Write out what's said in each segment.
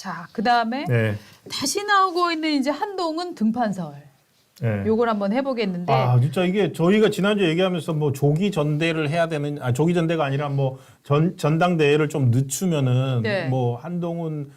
자, 그다음에 네. 다시 나오고 있는 이제 한동훈 등판설. 네. 요걸 한번 해보겠는데. 아, 진짜 이게 저희가 지난주에 얘기하면서 뭐 조기 전대를 해야 되는, 조기 전대가 아니라 뭐 전당대회를 좀 늦추면은 네. 뭐 한동훈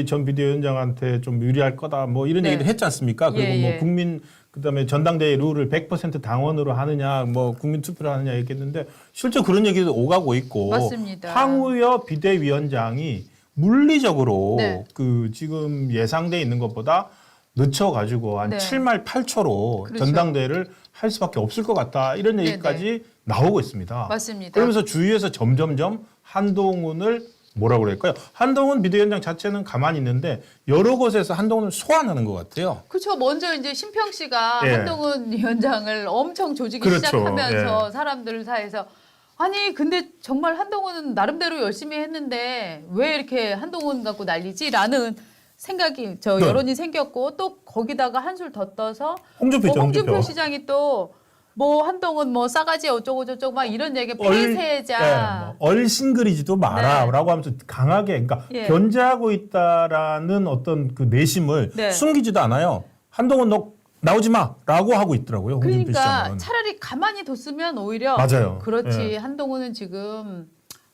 전 비대위원장한테 좀 유리할 거다 뭐 이런 네. 얘기도 했지 않습니까? 그리고 예, 뭐 예. 국민 그다음에 전당대회 룰을 100% 당원으로 하느냐 뭐 국민 투표를 하느냐 얘기했는데 실제 그런 얘기도 오가고 있고 맞습니다. 황우여 비대위원장이 물리적으로 네. 그 지금 예상돼 있는 것보다 늦춰가지고 한 네. 7말 8초로 그렇죠. 전당대회를 할 수밖에 없을 것 같다 이런 얘기까지 나오고 있습니다. 맞습니다. 그러면서 주위에서 점점점 한동훈을 뭐라고 그럴까요? 한동훈 비대위원장 자체는 가만히 있는데 여러 곳에서 한동훈을 소환하는 것 같아요. 그렇죠. 먼저 이제 심평 씨가 예. 한동훈 위원장을 엄청 조지기 그렇죠. 시작하면서 예. 사람들 사이에서 아니 근데 정말 한동훈은 나름대로 열심히 했는데 왜 이렇게 한동훈 갖고 난리지라는 생각이 저 네. 여론이 생겼고 또 거기다가 한술 더 떠서 홍준표 있죠, 홍준표 홍준표. 시장이 또 뭐 한동훈 뭐 싸가지 어쩌고 저쩌고 막 이런 얘기 예, 폐쇄자 뭐 얼씬거리지도 마라라고 하면서 강하게 그러니까 예. 견제하고 있다라는 어떤 그 내심을 네. 숨기지도 않아요. 한동훈 너 나오지 마라고 하고 있더라고요. 홍준표 그러니까 시장은. 차라리 가만히 뒀으면 오히려 맞아요. 그렇지 예. 한동훈은 지금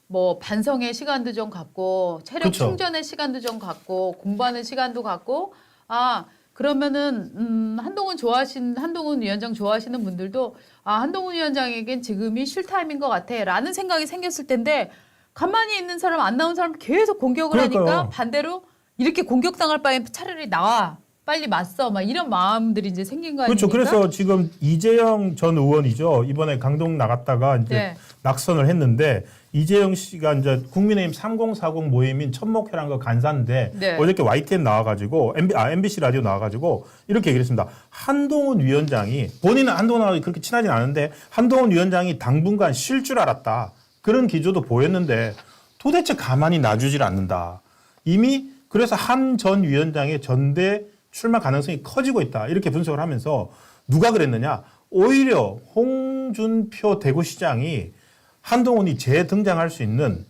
뭐 반성의 시간도 좀 갖고 체력 그쵸. 충전의 시간도 좀 갖고 공부하는 시간도 갖고 아 그러면은 한동훈 위원장 좋아하시는 분들도 아 한동훈 위원장에겐 지금이 쉴 타임인 것 같아라는 생각이 생겼을 텐데 가만히 있는 사람 안 나온 사람 계속 공격을 그러니까요. 하니까 반대로 이렇게 공격당할 바에 차라리 나와 빨리 맞서 막 이런 마음들이 이제 생긴 거 아닙니까? 그렇죠. 그래서 지금 이재영 전 의원이죠. 이번에 강동 나갔다가 이제 네. 낙선을 했는데 이재영 씨가 이제 국민의힘 3040 모임인 천목회랑과 간사인데 네. 어저께 YTN 나와가지고 MBC 라디오 나와가지고 이렇게 얘기를 했습니다. 한동훈 위원장이 본인은 한동훈하고 그렇게 친하진 않은데 한동훈 위원장이 당분간 쉴 줄 알았다. 그런 기조도 보였는데 도대체 가만히 놔주질 않는다. 이미 그래서 한 전 위원장의 전대 출마 가능성이 커지고 있다. 이렇게 분석을 하면서 누가 그랬느냐. 오히려 홍준표 대구시장이 한동훈이 재등장할 수 있는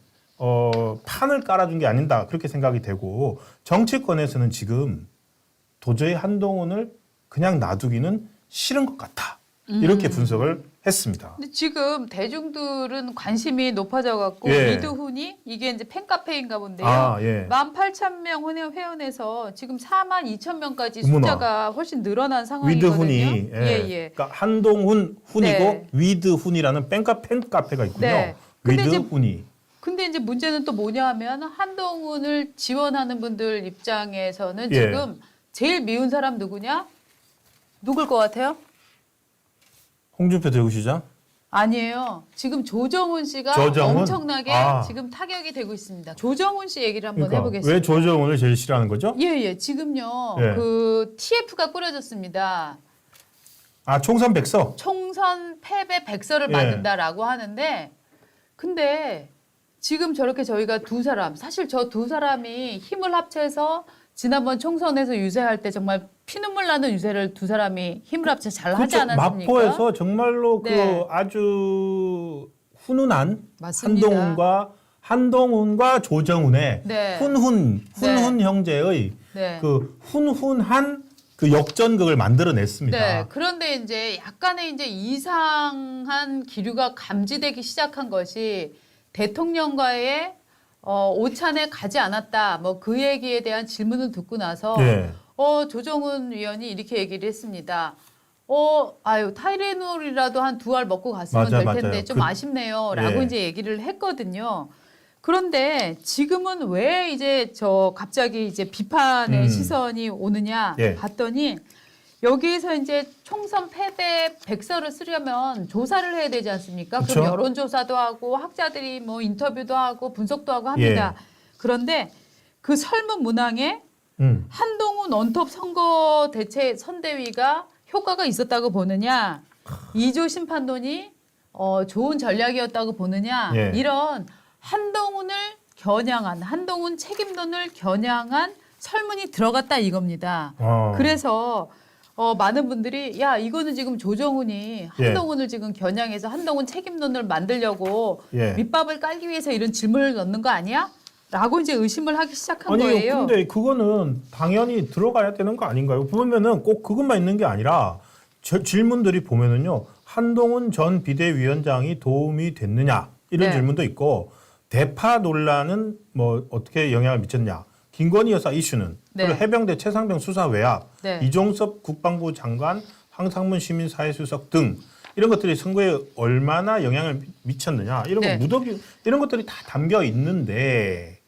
판을 깔아준 게 아닌가 그렇게 생각이 되고 정치권에서는 지금 도저히 한동훈을 그냥 놔두기는 싫은 것 같다. 이렇게 분석을 했습니다. 근데 지금 대중들은 관심이 높아져 갖고 예. 미드훈이 이게 이제 팬카페인가 본데요. 아, 예. 18,000명 회원에서 지금 42,000명까지 어머나. 숫자가 훨씬 늘어난 상황이거든요. 위드훈이 예. 그러니까 한동훈 훈이고 네. 위드훈이라는 팬카페가 있군요. 네. 근데 이제 위드훈이. 근데 이제 문제는 또 뭐냐 하면 한동훈을 지원하는 분들 입장에서는 예. 지금 제일 미운 사람 누구냐? 누굴 것 같아요? 홍준표 대구시장? 아니에요. 지금 조정훈 씨가 조정훈? 엄청나게 아. 지금 타격이 되고 있습니다. 조정훈 씨 얘기를 한번 그러니까 해보겠습니다. 왜 조정훈을 제일 싫어하는 거죠? 예. 지금요. 예. 그 TF가 꾸려졌습니다. 아, 총선 백서. 총선 패배 백서를 예. 만든다라고 하는데 근데 지금 저렇게 저희가 사실 저 두 사람이 힘을 합쳐서 지난번 총선에서 유세할 때 정말 피눈물 나는 유세를 두 사람이 힘을 합쳐 잘 하지 그렇죠. 않았습니까? 마포에서 정말로 네. 그 아주 훈훈한 맞습니다. 한동훈과 조정훈의 네. 훈훈 네. 형제의 네. 그 훈훈한 그 역전극을 만들어냈습니다. 네. 그런데 이제 약간의 이제 이상한 기류가 감지되기 시작한 것이 대통령과의 오찬에 가지 않았다. 뭐 그 얘기에 대한 질문을 듣고 나서 예. 조정훈 위원이 이렇게 얘기를 했습니다. 타이레놀이라도 한 2알 먹고 갔으면 될 텐데 맞아요. 좀 아쉽네요. 라고 예. 이제 얘기를 했거든요. 그런데 지금은 왜 이제 갑자기 이제 비판의 시선이 오느냐 예. 봤더니 여기에서 이제 총선 패배 백서를 쓰려면 조사를 해야 되지 않습니까? 그쵸? 그럼 여론조사도 하고 학자들이 뭐 인터뷰도 하고 분석도 하고 합니다. 예. 그런데 그 설문 문항에 한동훈 원톱 선거 대체 선대위가 효과가 있었다고 보느냐, 이조 심판론이 좋은 전략이었다고 보느냐, 예. 이런 한동훈을 겨냥한 한동훈 책임론을 겨냥한 설문이 들어갔다 이겁니다. 그래서 많은 분들이 야 이거는 지금 조정훈이 한동훈을 지금 겨냥해서 한동훈 책임론을 만들려고 예. 밑밥을 깔기 위해서 이런 질문을 넣는 거 아니야? 라고 이제 의심을 하기 시작한 아니 거예요. 근데 그거는 당연히 들어가야 되는 거 아닌가요? 보면은 꼭 그것만 있는 게 아니라 질문들이 보면은요. 한동훈 전 비대위원장이 도움이 됐느냐 이런 네. 질문도 있고 대파 논란은 뭐 어떻게 영향을 미쳤냐. 김건희 여사 이슈는 네. 그리고 해병대 최상병 수사 외압, 네. 이종섭 국방부 장관, 황상문 시민사회수석 등 이런 것들이 선거에 얼마나 영향을 미쳤느냐 이런 네. 거 무더기 이런 것들이 다 담겨 있는데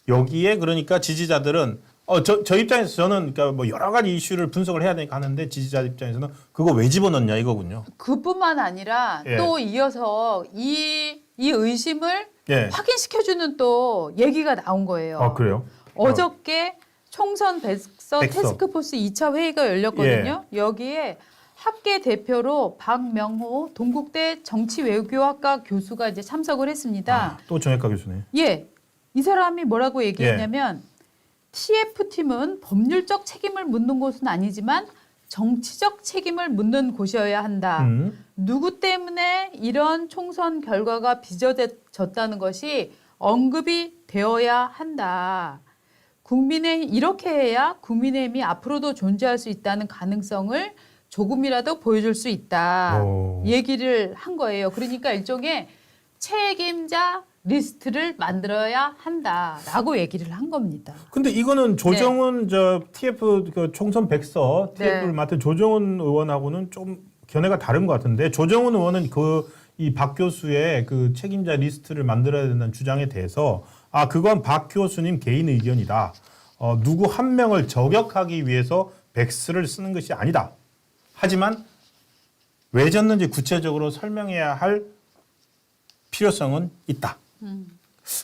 여기에 그러니까 지지자들은 저 입장에서 저는 그러니까 뭐 여러 가지 이슈를 분석을 해야 되니까 하는데 지지자 입장에서는 그거 왜 집어넣냐 이거군요. 그뿐만 아니라 예. 또 이어서 이 의심을 예. 확인시켜주는 또 얘기가 나온 거예요. 아 그래요? 어저께 총선 백서 백서. 태스크포스 2차 회의가 열렸거든요. 여기에 학계 대표로 박명호 동국대 정치외교학과 교수가 이제 참석을 했습니다. 아, 또 정혜과 교수네. 예, 이 사람이 뭐라고 얘기했냐면 TF팀은 법률적 책임을 묻는 곳은 아니지만 정치적 책임을 묻는 곳이어야 한다. 누구 때문에 이런 총선 결과가 빚어졌다는 것이 언급이 되어야 한다. 이렇게 해야 국민의힘이 앞으로도 존재할 수 있다는 가능성을 조금이라도 보여줄 수 있다. 얘기를 한 거예요. 그러니까 일종의 책임자 리스트를 만들어야 한다라고 얘기를 한 겁니다. 근데 이거는 조정은 저 TF 그 총선 백서 TF를 맡은 조정은 의원하고는 좀 견해가 다른 것 같은데 조정은 의원은 이 박 교수의 그 책임자 리스트를 만들어야 된다는 주장에 대해서 그건 박 교수님 개인 의견이다. 누구 한 명을 저격하기 위해서 백서를 쓰는 것이 아니다. 하지만 왜 졌는지 구체적으로 설명해야 할 필요성은 있다.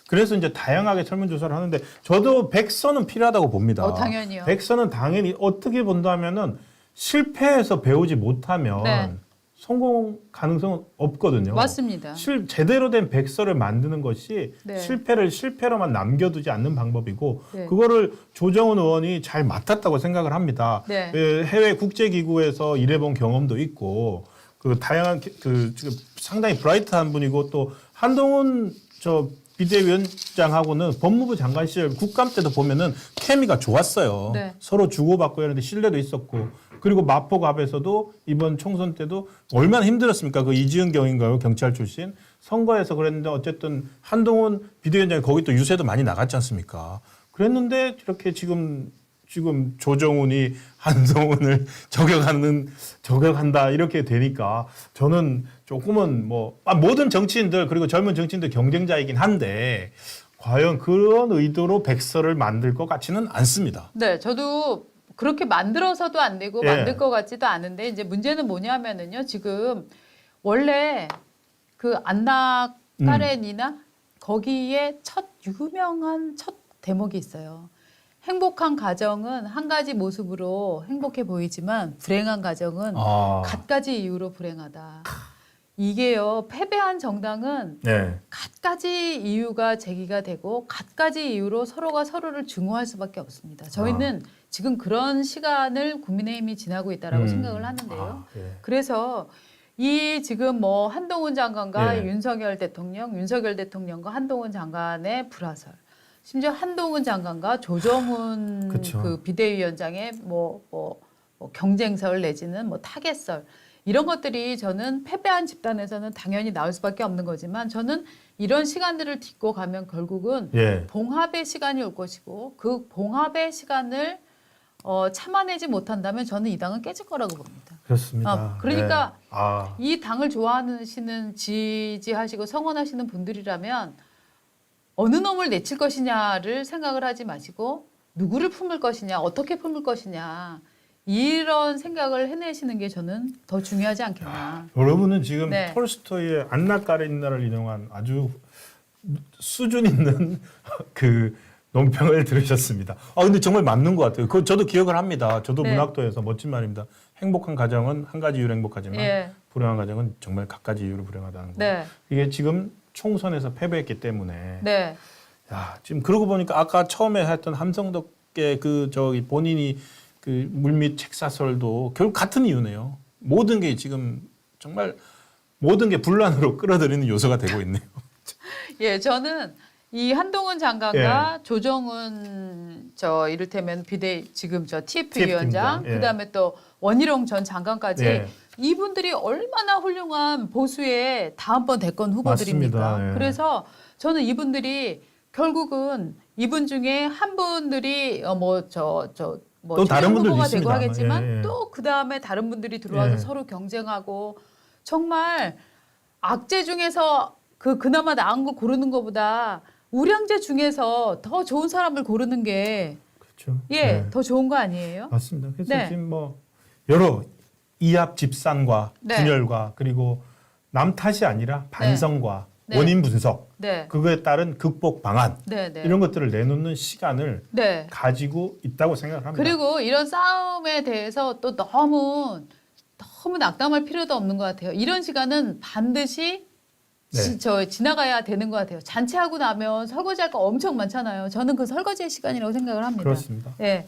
그래서 이제 다양하게 설문조사를 하는데 저도 백서는 필요하다고 봅니다. 당연히요. 백서는 당연히 어떻게 본다면은 실패해서 배우지 못하면 성공 가능성은 없거든요. 맞습니다. 제대로 된 백서를 만드는 것이 실패를 실패로만 남겨두지 않는 방법이고 그거를 조정은 의원이 잘 맡았다고 생각을 합니다. 해외 국제기구에서 일해본 경험도 있고 그 다양한 지금 상당히 브라이트한 분이고 또 한동훈 비대위원장하고는 법무부 장관 시절 국감 때도 보면은 케미가 좋았어요. 서로 주고받고 이런데 신뢰도 있었고 그리고 마포갑에서도 이번 총선 때도 얼마나 힘들었습니까? 그 이지은 경인가요? 경찰 출신. 선거에서 그랬는데 어쨌든 한동훈 비대위원장이 거기 또 유세도 많이 나갔지 않습니까? 그랬는데 이렇게 지금 조정훈이 한동훈을 저격한다 이렇게 되니까 저는 조금은 모든 정치인들 그리고 젊은 정치인들 경쟁자이긴 한데 과연 그런 의도로 백서를 만들 것 같지는 않습니다. 네, 저도 그렇게 만들어서도 안 되고 만들 것 같지도 않은데 이제 문제는 뭐냐면은요. 지금 원래 그 안나 카레니나 거기에 유명한 첫 대목이 있어요. 행복한 가정은 한 가지 모습으로 행복해 보이지만 불행한 가정은 갖가지 이유로 불행하다. 이게요. 패배한 정당은 갖가지 이유가 제기가 되고 갖가지 이유로 서로가 서로를 증오할 수밖에 없습니다. 저희는 지금 그런 시간을 국민의힘이 지나고 있다라고 생각을 하는데요. 그래서 이 지금 한동훈 장관과 윤석열 대통령과 한동훈 장관의 불화설, 심지어 한동훈 장관과 조정훈 그 비대위원장의 경쟁설 내지는 타겟설 이런 것들이 저는 패배한 집단에서는 당연히 나올 수밖에 없는 거지만 저는 이런 시간들을 딛고 가면 결국은 봉합의 시간이 올 것이고 그 봉합의 시간을 참아내지 못한다면 저는 이 당은 깨질 거라고 봅니다. 그렇습니다. 그러니까 이 당을 좋아하시는 지지하시고 성원하시는 분들이라면 어느 놈을 내칠 것이냐를 생각을 하지 마시고 누구를 품을 것이냐 어떻게 품을 것이냐 이런 생각을 해내시는 게 저는 더 중요하지 않겠나. 여러분은 지금 톨스토이의 안나 까레니나를 인용한 아주 수준 있는 그 논평을 들으셨습니다. 근데 정말 맞는 것 같아요. 그거 저도 기억을 합니다. 저도 문학도에서 멋진 말입니다. 행복한 가정은 한 가지 이유로 행복하지만 불행한 가정은 정말 갖가지 이유로 불행하다는 거. 이게 지금 총선에서 패배했기 때문에. 지금 그러고 보니까 아까 처음에 했던 함성덕의 본인이 그 물밑 책사설도 결국 같은 이유네요. 모든 게 지금 정말 모든 게 분란으로 끌어들이는 요소가 되고 있네요. 저는 이 한동훈 장관과 조정은 저 이를테면 지금 저 TF 위원장, 예. 그다음에 또 원희룡 전 장관까지 예. 이분들이 얼마나 훌륭한 보수의 다음번 대권 후보들입니까? 맞습니다. 예. 그래서 저는 이분들이 결국은 이분 중에 한 분들이 또 다른 분들도 후보가 되고 있습니다. 하겠지만 예, 예. 또 그 다음에 다른 분들이 들어와서 예. 서로 경쟁하고 정말 악재 중에서 그나마 나은 거 고르는 것보다 우량재 중에서 더 좋은 사람을 고르는 게 그렇죠. 더 좋은 거 아니에요? 맞습니다. 그래서 네. 지금 뭐 여러 이합 집산과 네. 분열과 그리고 남 탓이 아니라 반성과 네. 원인 분석, 네. 그거에 따른 극복 방안 네, 네. 이런 것들을 내놓는 시간을 네. 가지고 있다고 생각을 합니다. 그리고 이런 싸움에 대해서 또 너무 낙담할 필요도 없는 것 같아요. 이런 시간은 반드시 지나가야 되는 것 같아요. 잔치하고 나면 설거지할 거 엄청 많잖아요. 저는 그 설거지의 시간이라고 생각을 합니다. 그렇습니다. 예.